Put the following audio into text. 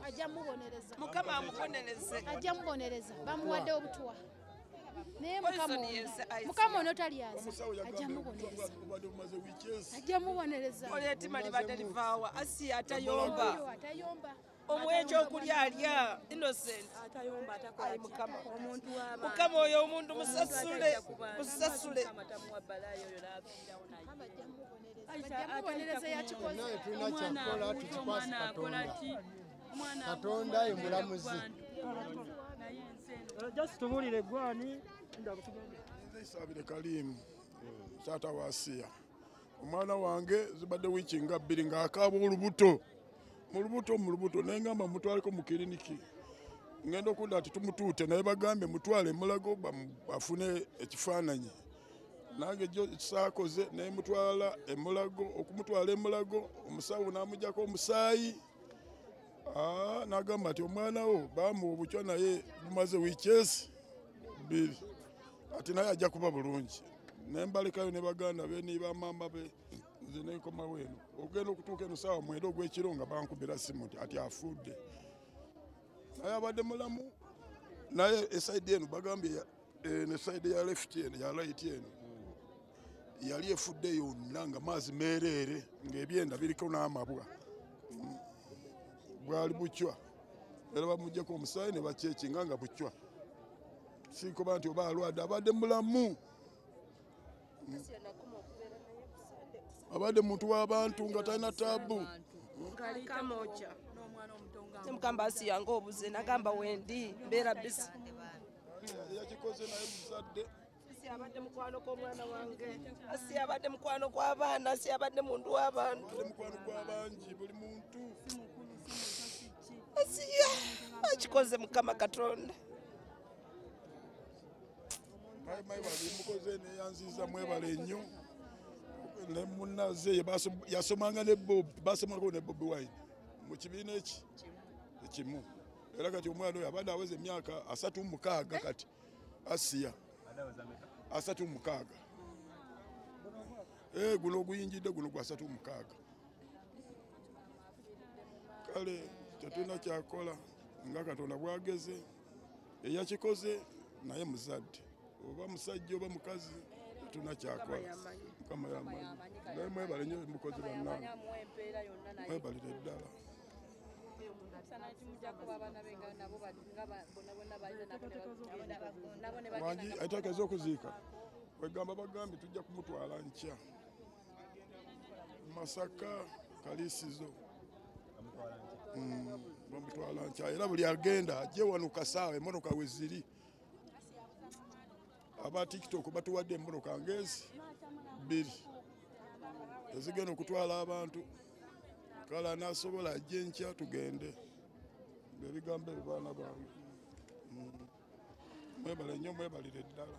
ajja mubonereza. Mukama amubonereze. Ajja mubonereza. Bamuwadde obutwa. Naye mukama ono tali aza. Ajja mubonereza. Ajja mubonereza. Oletima libadde livaawa Asiya atayomba. Omwekyokulya alya innocent. Ayi Mukama. Mukama oyo omuntu musasule. Musasule. Katonda ye mulamuzi. Just tubulire gwani Isabire Kalimu taata wa Asiya. Omwana wange zibadde wiiki nga 2 ng'akaaba olubuto. Mu lubuto nengamba mutwaliko mu kiriniki. Ngenda okudda ati tumutuute naye bagambye mutwale Mulago bafune ekifaananyi. Nange jo kisaakoze naye mutwala Mulago okumutwala Mulago omusawo n'amujjako omusaayi. Nagamba ati omwana wo bamuwa obucwa naye bumaze wiiki 2 ati naye ajja kuba bulungi. Nembalekayo ne baganda be ni bamamba be nze nenkoma weno ogenda okutuuka eno saawa 9 ogw'ekiro nga bankubira simu ati afudde. Naye abadde mulamu naye esaidi eno bagambye ne saidi ya left eno ya right eno yali efudde yonna nga maazi meereere ng'ebyenda biriko n'amabwa. Bwali bucwa era bamuggyeko omusaayi ne bakyekinga nga bucwa. Sinkoba nti oba alwadde abadde mulamu. Abadde muntu w'abantu nga talina taabu. Mukamba Asiya ng'obuze nagamba wendi mbeera bisi. Yakikoze naye muzadde. Asiya abadde mukwano kw'omwana wange. Asiya abadde mukwano kw'abaana. Asiya abadde muntu w'abantu. Abadde mukwano kw'abangi buli muntu. Asiya akikoze Mukama Katonda. Mayi bali mukoze ne yanziza mwebale nnyo. Ne munnaze yasomanga ne Bob basomako ne Bobi Wine mu kibiina ekimu. Era kati omwana oyo abadde aweze emyaka 36 kati Asiya 36. Guno oguyinjidde guno gwa 36. Kale tetulina kyakola nga Katonda bwageze eyakikoze naye muzadde oba musajja oba mukazi tetulina kyakola. Mukama yamanyi naye mwebale nnyo mukozi bannange mwebalire ddala. Wangi aiteekeza okuziika wegamba bagambye tujja kumutwala nkya Masaka Kaliisizo bamutwala nkya era buli agenda ajje wano kasaawa emmotoka we ziri. Aba TikTok batuwadde emmotoka ngezi 2 ezigenda okutwala abantu. Kale anaasobola ajje nkya tugende. Ebigambo ebyo baana bange mwebale nnyo mwebalire ddala.